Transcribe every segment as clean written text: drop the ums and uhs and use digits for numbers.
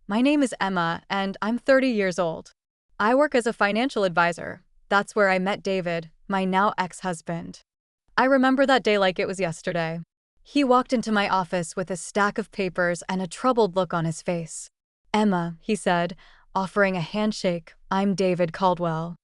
My name is Emma, and I'm 30 years old. I work as a financial advisor. That's where I met David, my now ex-husband. I remember that day like it was yesterday. He walked into my office with a stack of papers and a troubled look on his face. "Emma," he said, offering a handshake, "I'm David Caldwell.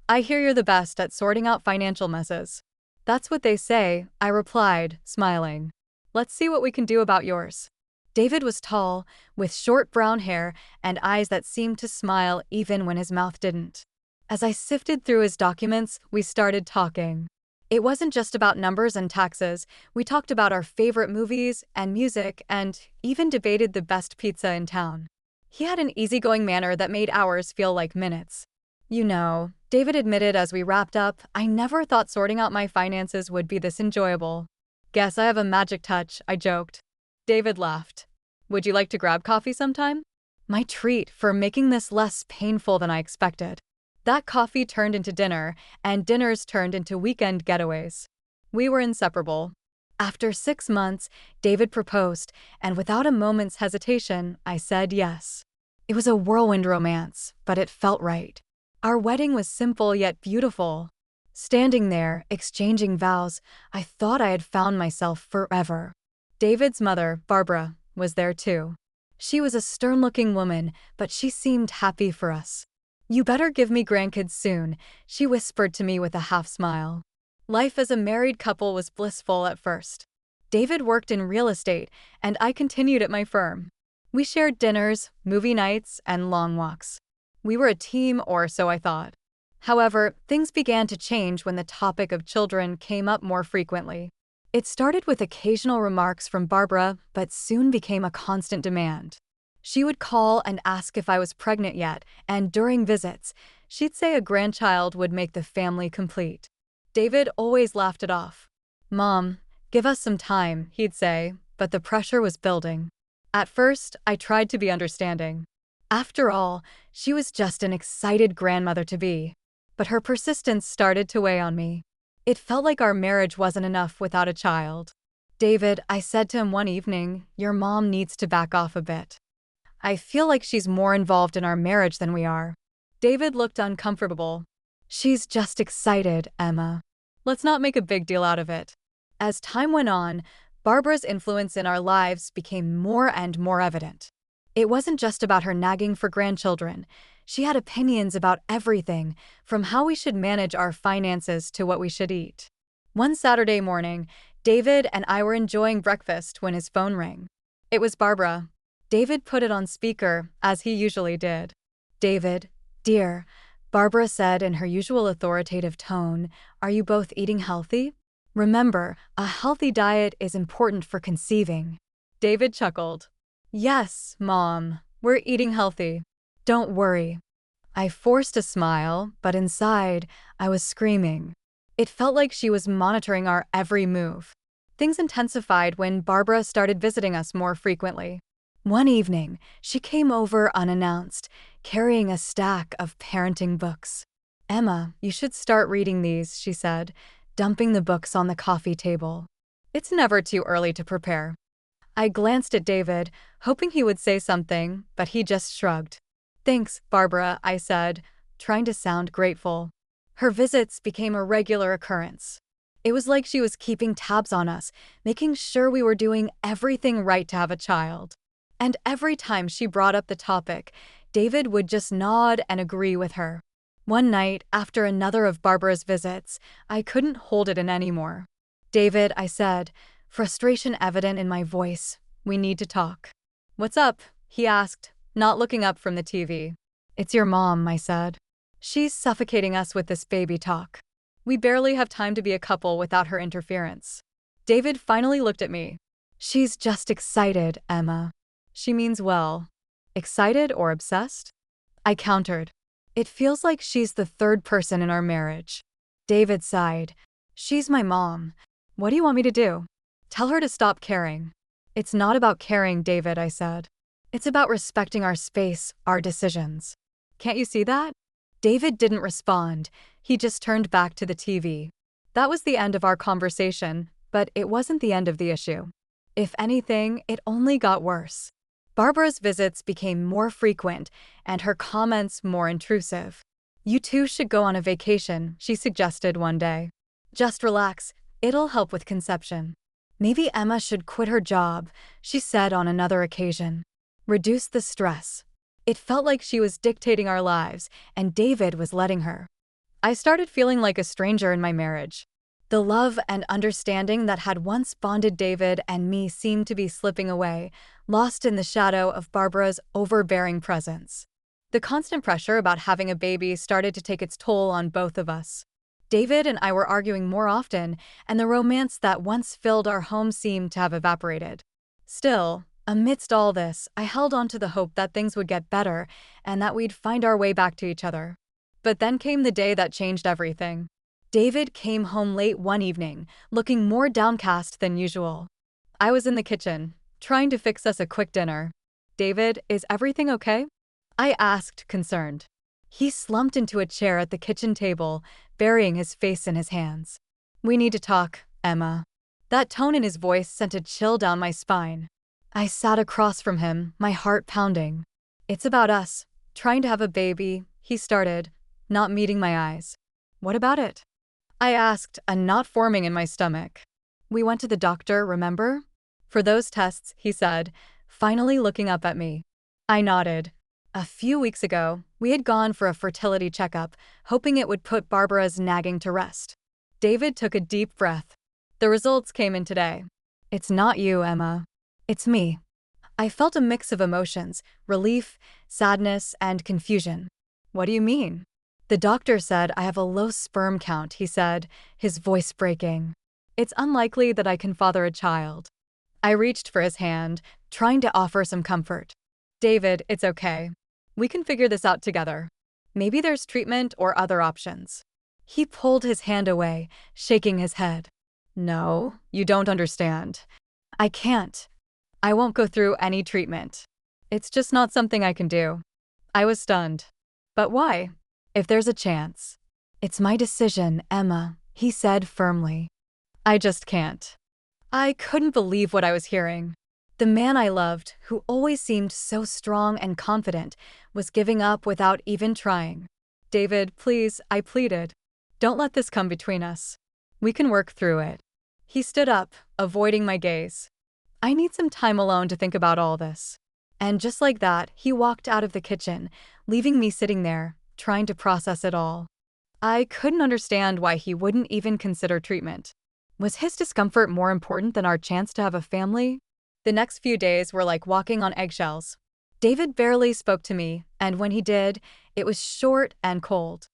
I hear you're the best at sorting out financial messes." "That's what they say," I replied, smiling. "Let's see what we can do about yours." David was tall, with short brown hair and eyes that seemed to smile even when his mouth didn't. As I sifted through his documents, we started talking. It wasn't just about numbers and taxes. We talked about our favorite movies and music and even debated the best pizza in town. He had an easygoing manner that made hours feel like minutes. "You know," David admitted as we wrapped up, "I never thought sorting out my finances would be this enjoyable." "Guess I have a magic touch," I joked. David laughed. "Would you like to grab coffee sometime?" My treat for making this less painful than I expected. That coffee turned into dinner, and dinners turned into weekend getaways. We were inseparable. After 6 months, David proposed, and without a moment's hesitation, I said yes. It was a whirlwind romance, but it felt right. Our wedding was simple yet beautiful. Standing there, exchanging vows, I thought I had found myself forever. David's mother, Barbara, was there too. She was a stern-looking woman, but she seemed happy for us. "You better give me grandkids soon," she whispered to me with a half-smile. Life as a married couple was blissful at first. David worked in real estate, and I continued at my firm. We shared dinners, movie nights, and long walks. We were a team, or so I thought. However, things began to change when the topic of children came up more frequently. It started with occasional remarks from Barbara, but soon became a constant demand. She would call and ask if I was pregnant yet, and during visits, she'd say a grandchild would make the family complete. David always laughed it off. "Mom, give us some time," he'd say, but the pressure was building. At first, I tried to be understanding. After all, she was just an excited grandmother-to-be. But her persistence started to weigh on me. It felt like our marriage wasn't enough without a child. "David," I said to him one evening, "your mom needs to back off a bit. I feel like she's more involved in our marriage than we are." David looked uncomfortable. "She's just excited, Emma. Let's not make a big deal out of it." As time went on, Barbara's influence in our lives became more and more evident. It wasn't just about her nagging for grandchildren. She had opinions about everything, from how we should manage our finances to what we should eat. One Saturday morning, David and I were enjoying breakfast when his phone rang. It was Barbara. David put it on speaker, as he usually did. "David, dear," Barbara said in her usual authoritative tone, "are you both eating healthy? Remember, a healthy diet is important for conceiving." David chuckled. "Yes, Mom, we're eating healthy. Don't worry." I forced a smile, but inside, I was screaming. It felt like she was monitoring our every move. Things intensified when Barbara started visiting us more frequently. One evening, she came over unannounced, carrying a stack of parenting books. "Emma, you should start reading these," she said, dumping the books on the coffee table. "It's never too early to prepare." I glanced at David, hoping he would say something, but he just shrugged. "Thanks, Barbara," I said, trying to sound grateful. Her visits became a regular occurrence. It was like she was keeping tabs on us, making sure we were doing everything right to have a child. And every time she brought up the topic, David would just nod and agree with her. One night, after another of Barbara's visits, I couldn't hold it in anymore. "David," I said, frustration evident in my voice, "we need to talk." "What's up?" he asked, not looking up from the TV. "It's your mom," I said. "She's suffocating us with this baby talk. We barely have time to be a couple without her interference." David finally looked at me. "She's just excited, Emma. She means well." "Excited or obsessed?" I countered. "It feels like she's the third person in our marriage." David sighed. "She's my mom. What do you want me to do? Tell her to stop caring." "It's not about caring, David," I said. "It's about respecting our space, our decisions. Can't you see that?" David didn't respond. He just turned back to the TV. That was the end of our conversation, but it wasn't the end of the issue. If anything, it only got worse. Barbara's visits became more frequent and her comments more intrusive. "You two should go on a vacation," she suggested one day. "Just relax, it'll help with conception." "Maybe Emma should quit her job," she said on another occasion. "Reduce the stress." It felt like she was dictating our lives, and David was letting her. I started feeling like a stranger in my marriage. The love and understanding that had once bonded David and me seemed to be slipping away, lost in the shadow of Barbara's overbearing presence. The constant pressure about having a baby started to take its toll on both of us. David and I were arguing more often, and the romance that once filled our home seemed to have evaporated. Still, amidst all this, I held on to the hope that things would get better and that we'd find our way back to each other. But then came the day that changed everything. David came home late one evening, looking more downcast than usual. I was in the kitchen, trying to fix us a quick dinner. "David, is everything okay?" I asked, concerned. He slumped into a chair at the kitchen table, burying his face in his hands. "We need to talk, Emma." That tone in his voice sent a chill down my spine. I sat across from him, my heart pounding. "It's about us, trying to have a baby," he started, not meeting my eyes. "What about it?" I asked, a knot forming in my stomach. "We went to the doctor, remember? For those tests," he said, finally looking up at me. I nodded. "A few weeks ago, we had gone for a fertility checkup, hoping it would put Barbara's nagging to rest." David took a deep breath. "The results came in today." "It's not you, Emma. It's me." I felt a mix of emotions, relief, sadness, and confusion. "What do you mean?" "The doctor said I have a low sperm count," he said, his voice breaking. "It's unlikely that I can father a child." I reached for his hand, trying to offer some comfort. "David, it's okay. We can figure this out together. Maybe there's treatment or other options." He pulled his hand away, shaking his head. "No, you don't understand. I can't. I won't go through any treatment. It's just not something I can do." I was stunned. "But why? If there's a chance." "It's my decision, Emma," he said firmly. "I just can't." I couldn't believe what I was hearing. The man I loved, who always seemed so strong and confident, was giving up without even trying. "David, please," I pleaded. "Don't let this come between us. We can work through it." He stood up, avoiding my gaze. "I need some time alone to think about all this." And just like that, he walked out of the kitchen, leaving me sitting there, trying to process it all. I couldn't understand why he wouldn't even consider treatment. Was his discomfort more important than our chance to have a family? The next few days were like walking on eggshells. David barely spoke to me, and when he did, it was short and cold.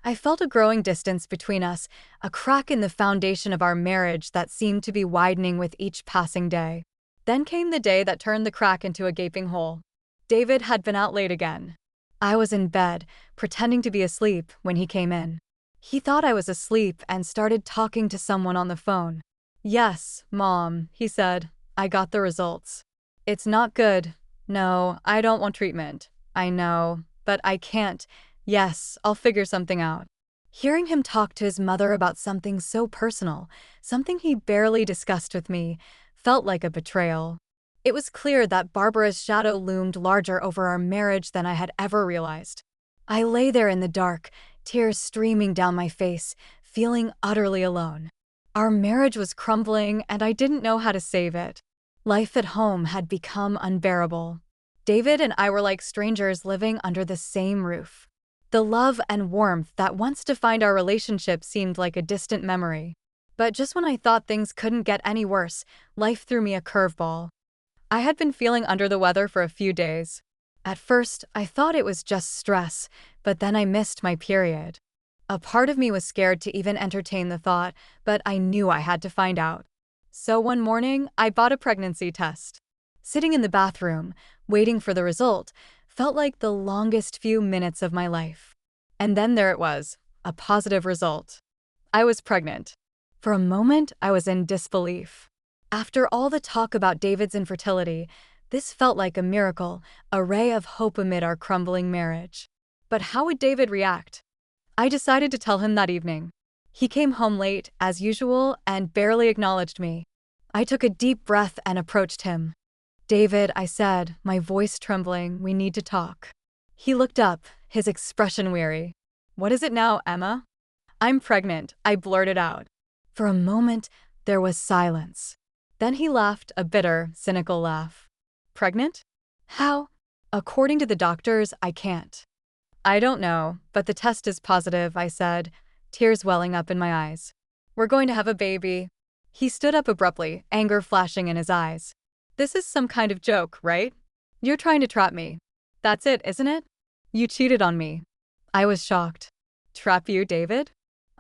I felt a growing distance between us, a crack in the foundation of our marriage that seemed to be widening with each passing day. Then came the day that turned the crack into a gaping hole. David had been out late again. I was in bed, pretending to be asleep, when he came in. He thought I was asleep and started talking to someone on the phone. "Yes, Mom," he said. "I got the results. It's not good. No, I don't want treatment. I know, but I can't. Yes, I'll figure something out." Hearing him talk to his mother about something so personal, something he barely discussed with me, felt like a betrayal. It was clear that Barbara's shadow loomed larger over our marriage than I had ever realized. I lay there in the dark, tears streaming down my face, feeling utterly alone. Our marriage was crumbling, and I didn't know how to save it. Life at home had become unbearable. David and I were like strangers living under the same roof. The love and warmth that once defined our relationship seemed like a distant memory. But just when I thought things couldn't get any worse, life threw me a curveball. I had been feeling under the weather for a few days. At first, I thought it was just stress, but then I missed my period. A part of me was scared to even entertain the thought, but I knew I had to find out. So one morning, I bought a pregnancy test. Sitting in the bathroom, waiting for the result, felt like the longest few minutes of my life. And then there it was, a positive result. I was pregnant. For a moment, I was in disbelief. After all the talk about David's infertility, this felt like a miracle, a ray of hope amid our crumbling marriage. But how would David react? I decided to tell him that evening. He came home late, as usual, and barely acknowledged me. I took a deep breath and approached him. David, I said, my voice trembling, we need to talk. He looked up, his expression weary. What is it now, Emma? I'm pregnant, I blurted out. For a moment, there was silence. Then he laughed, a bitter, cynical laugh. Pregnant? How? According to the doctors, I can't. I don't know, but the test is positive, I said, tears welling up in my eyes. We're going to have a baby. He stood up abruptly, anger flashing in his eyes. This is some kind of joke, right? You're trying to trap me. That's it, isn't it? You cheated on me. I was shocked. Trap you, David?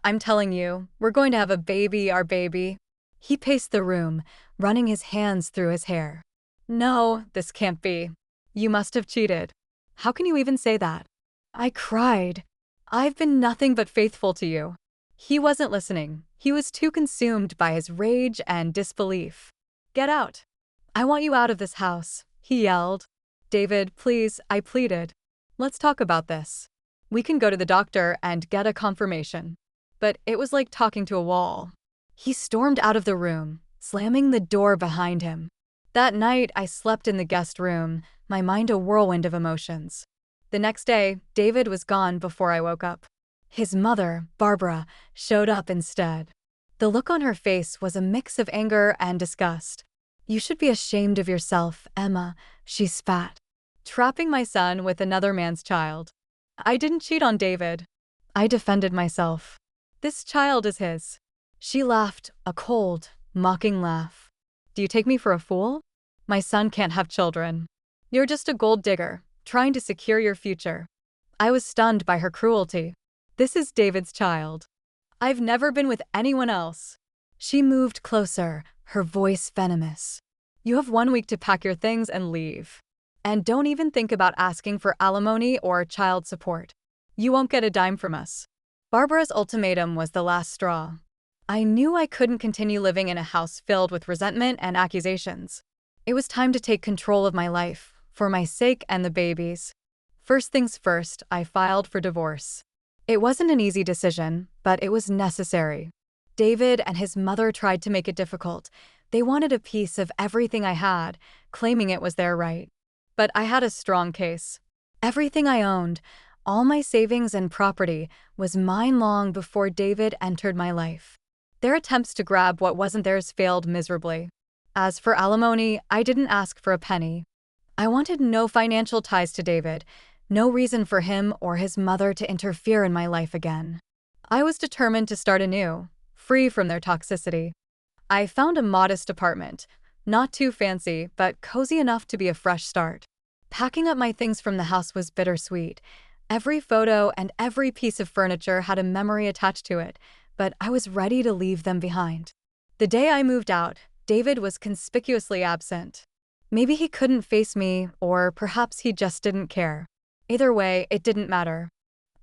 I'm telling you, we're going to have a baby, our baby. He paced the room, running his hands through his hair. No, this can't be. You must have cheated. How can you even say that? I cried. I've been nothing but faithful to you. He wasn't listening. He was too consumed by his rage and disbelief. Get out. I want you out of this house, he yelled. David, please, I pleaded. Let's talk about this. We can go to the doctor and get a confirmation. But it was like talking to a wall. He stormed out of the room, slamming the door behind him. That night, I slept in the guest room, my mind a whirlwind of emotions. The next day, David was gone before I woke up. His mother, Barbara, showed up instead. The look on her face was a mix of anger and disgust. You should be ashamed of yourself, Emma, she spat. Trapping my son with another man's child. I didn't cheat on David. I defended myself. This child is his. She laughed, a cold, mocking laugh. Do you take me for a fool? My son can't have children. You're just a gold digger, trying to secure your future. I was stunned by her cruelty. This is David's child. I've never been with anyone else. She moved closer, her voice venomous. You have 1 week to pack your things and leave. And don't even think about asking for alimony or child support. You won't get a dime from us. Barbara's ultimatum was the last straw. I knew I couldn't continue living in a house filled with resentment and accusations. It was time to take control of my life, for my sake and the baby's. First things first, I filed for divorce. It wasn't an easy decision, but it was necessary. David and his mother tried to make it difficult. They wanted a piece of everything I had, claiming it was their right. But I had a strong case. Everything I owned, all my savings and property, was mine long before David entered my life. Their attempts to grab what wasn't theirs failed miserably. As for alimony, I didn't ask for a penny. I wanted no financial ties to David, no reason for him or his mother to interfere in my life again. I was determined to start anew, free from their toxicity. I found a modest apartment, not too fancy, but cozy enough to be a fresh start. Packing up my things from the house was bittersweet. Every photo and every piece of furniture had a memory attached to it, but I was ready to leave them behind. The day I moved out, David was conspicuously absent. Maybe he couldn't face me, or perhaps he just didn't care. Either way, it didn't matter.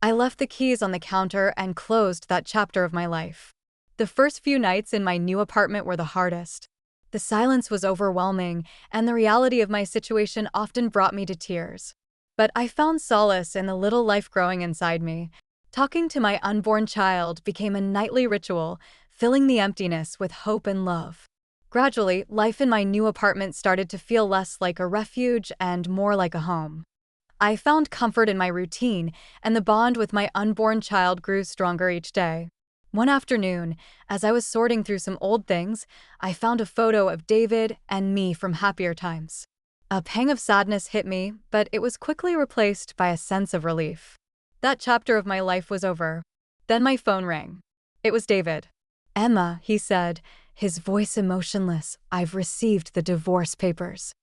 I left the keys on the counter and closed that chapter of my life. The first few nights in my new apartment were the hardest. The silence was overwhelming, and the reality of my situation often brought me to tears. But I found solace in the little life growing inside me. Talking to my unborn child became a nightly ritual, filling the emptiness with hope and love. Gradually, life in my new apartment started to feel less like a refuge and more like a home. I found comfort in my routine, and the bond with my unborn child grew stronger each day. One afternoon, as I was sorting through some old things, I found a photo of David and me from happier times. A pang of sadness hit me, but it was quickly replaced by a sense of relief. That chapter of my life was over. Then my phone rang. It was David. Emma, he said, his voice emotionless, I've received the divorce papers.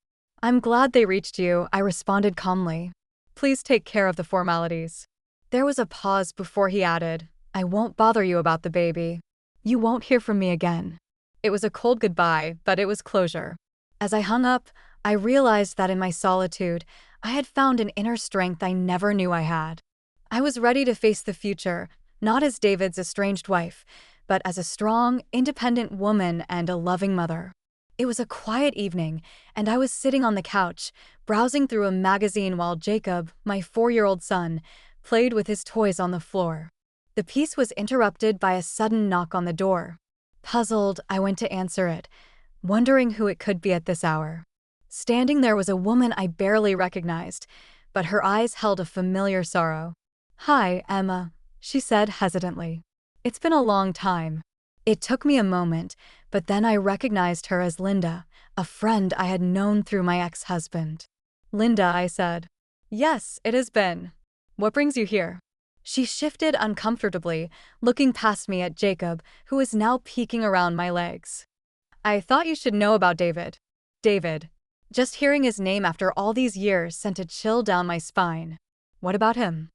I'm glad they reached you, I responded calmly. Please take care of the formalities. There was a pause before he added, I won't bother you about the baby. You won't hear from me again. It was a cold goodbye, but it was closure. As I hung up, I realized that in my solitude, I had found an inner strength I never knew I had. I was ready to face the future, not as David's estranged wife, but as a strong, independent woman and a loving mother. It was a quiet evening, and I was sitting on the couch, browsing through a magazine while Jacob, my 4-year-old son, played with his toys on the floor. The peace was interrupted by a sudden knock on the door. Puzzled, I went to answer it, wondering who it could be at this hour. Standing there was a woman I barely recognized, but her eyes held a familiar sorrow. "Hi, Emma," she said hesitantly. "It's been a long time." It took me a moment, but then I recognized her as Linda, a friend I had known through my ex-husband. "Linda," I said. "Yes, it has been. What brings you here?" She shifted uncomfortably, looking past me at Jacob, who was now peeking around my legs. "I thought you should know about David." David. Just hearing his name after all these years sent a chill down my spine. "What about him?"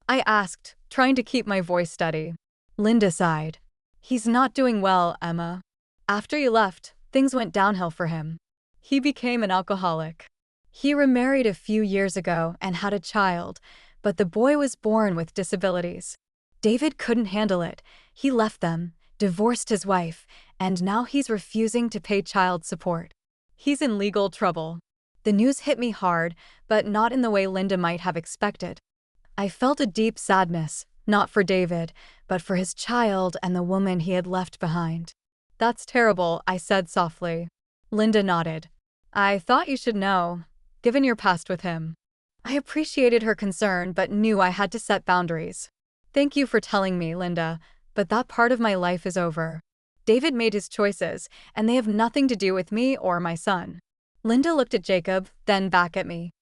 I asked, trying to keep my voice steady. Linda sighed. "He's not doing well, Emma. After you left, things went downhill for him. He became an alcoholic. He remarried a few years ago and had a child, but the boy was born with disabilities. David couldn't handle it. He left them, divorced his wife, and now he's refusing to pay child support. He's in legal trouble." The news hit me hard, but not in the way Linda might have expected. I felt a deep sadness, not for David, but for his child and the woman he had left behind. "That's terrible," I said softly. Linda nodded. "I thought you should know, given your past with him." I appreciated her concern but knew I had to set boundaries. "Thank you for telling me, Linda, but that part of my life is over. David made his choices, and they have nothing to do with me or my son." Linda looked at Jacob, then back at me.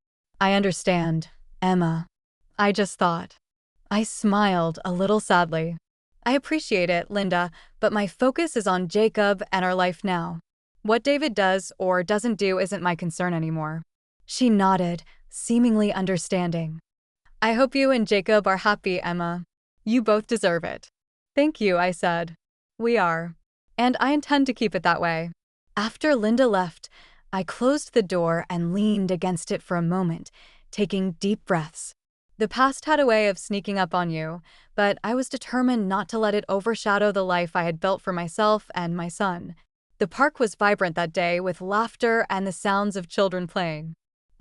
"I understand, Emma. I just thought." I smiled, a little sadly. "I appreciate it, Linda, but my focus is on Jacob and our life now. What David does or doesn't do isn't my concern anymore." She nodded, seemingly understanding. "I hope you and Jacob are happy, Emma. You both deserve it." "Thank you," I said. "We are. And I intend to keep it that way." After Linda left, I closed the door and leaned against it for a moment, taking deep breaths. The past had a way of sneaking up on you, but I was determined not to let it overshadow the life I had built for myself and my son. The park was vibrant that day with laughter and the sounds of children playing.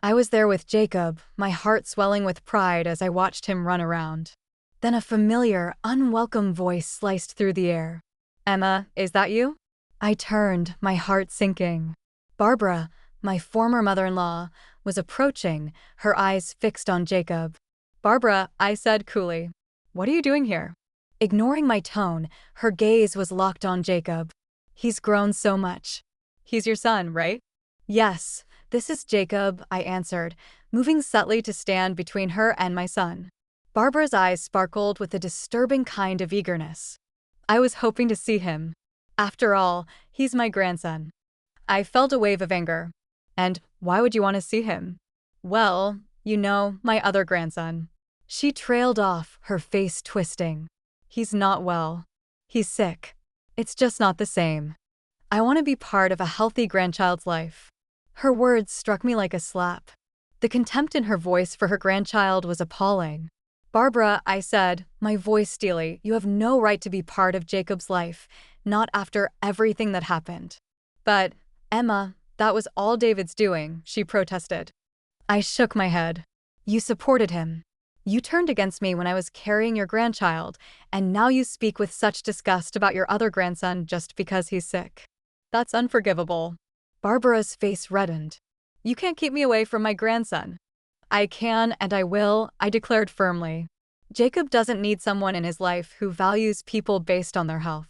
I was there with Jacob, my heart swelling with pride as I watched him run around. Then a familiar, unwelcome voice sliced through the air. "Emma, is that you?" I turned, my heart sinking. Barbara, my former mother-in-law, was approaching, her eyes fixed on Jacob. "Barbara," I said coolly. "What are you doing here?" Ignoring my tone, her gaze was locked on Jacob. "He's grown so much." "He's your son, right?" "Yes, this is Jacob," I answered, moving subtly to stand between her and my son. Barbara's eyes sparkled with a disturbing kind of eagerness. "I was hoping to see him. After all, he's my grandson." I felt a wave of anger. "And why would you want to see him?" "Well, you know, my other grandson." She trailed off, her face twisting. "He's not well. He's sick. It's just not the same. I want to be part of a healthy grandchild's life." Her words struck me like a slap. The contempt in her voice for her grandchild was appalling. "Barbara," I said, my voice steely, "you have no right to be part of Jacob's life, not after everything that happened." "But, Emma, that was all David's doing," she protested. I shook my head. "You supported him. You turned against me when I was carrying your grandchild, and now you speak with such disgust about your other grandson just because he's sick. That's unforgivable." Barbara's face reddened. "You can't keep me away from my grandson." "I can and I will," I declared firmly. "Jacob doesn't need someone in his life who values people based on their health.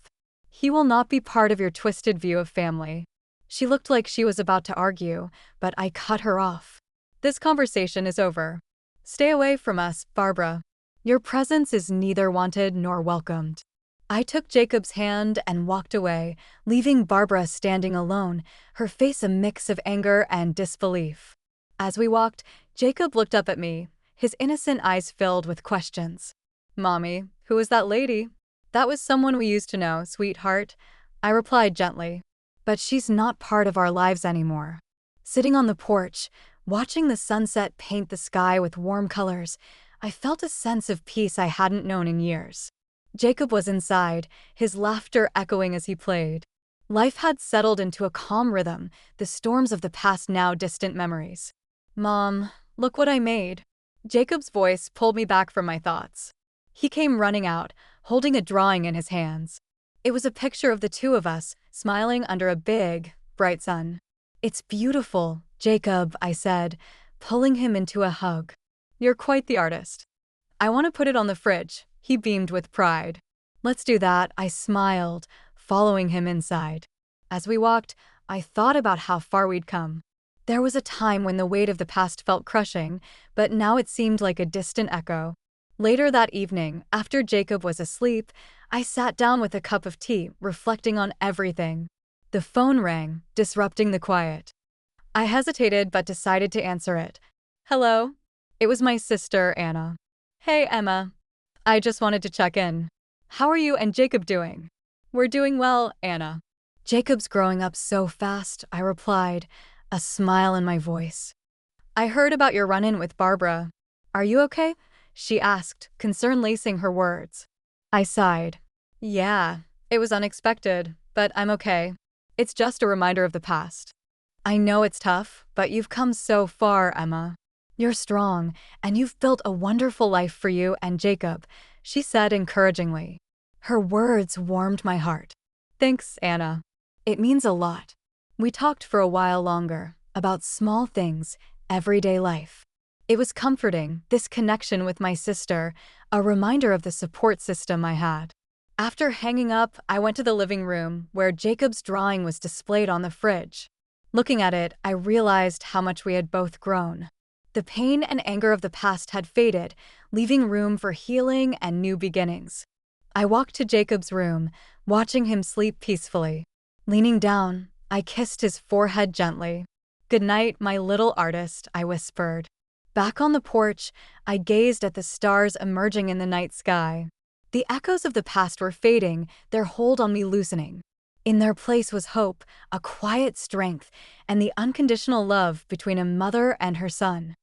He will not be part of your twisted view of family." She looked like she was about to argue, but I cut her off. "This conversation is over. Stay away from us, Barbara. Your presence is neither wanted nor welcomed." I took Jacob's hand and walked away, leaving Barbara standing alone, her face a mix of anger and disbelief. As we walked, Jacob looked up at me, his innocent eyes filled with questions. "Mommy, who is that lady?" "That was someone we used to know, sweetheart," I replied gently. "But she's not part of our lives anymore." Sitting on the porch, watching the sunset paint the sky with warm colors, I felt a sense of peace I hadn't known in years. Jacob was inside, his laughter echoing as he played. Life had settled into a calm rhythm, the storms of the past now distant memories. "Mom, look what I made." Jacob's voice pulled me back from my thoughts. He came running out, holding a drawing in his hands. It was a picture of the two of us, smiling under a big, bright sun. "It's beautiful," Jacob, I said, pulling him into a hug. You're quite the artist. I want to put it on the fridge. He beamed with pride. Let's do that, I smiled, following him inside. As we walked, I thought about how far we'd come. There was a time when the weight of the past felt crushing, but now it seemed like a distant echo. Later that evening, after Jacob was asleep, I sat down with a cup of tea, reflecting on everything. The phone rang, disrupting the quiet. I hesitated but decided to answer it. Hello? It was my sister, Anna. Hey, Emma. I just wanted to check in. How are you and Jacob doing? We're doing well, Anna. Jacob's growing up so fast, I replied, a smile in my voice. I heard about your run-in with Barbara. Are you okay? She asked, concern lacing her words. I sighed. Yeah, it was unexpected, but I'm okay. It's just a reminder of the past. I know it's tough, but you've come so far, Emma. You're strong, and you've built a wonderful life for you and Jacob, she said encouragingly. Her words warmed my heart. Thanks, Anna. It means a lot. We talked for a while longer, about small things, everyday life. It was comforting, this connection with my sister, a reminder of the support system I had. After hanging up, I went to the living room, where Jacob's drawing was displayed on the fridge. Looking at it, I realized how much we had both grown. The pain and anger of the past had faded, leaving room for healing and new beginnings. I walked to Jacob's room, watching him sleep peacefully. Leaning down, I kissed his forehead gently. Good night, my little artist, I whispered. Back on the porch, I gazed at the stars emerging in the night sky. The echoes of the past were fading, their hold on me loosening. In their place was hope, a quiet strength, and the unconditional love between a mother and her son.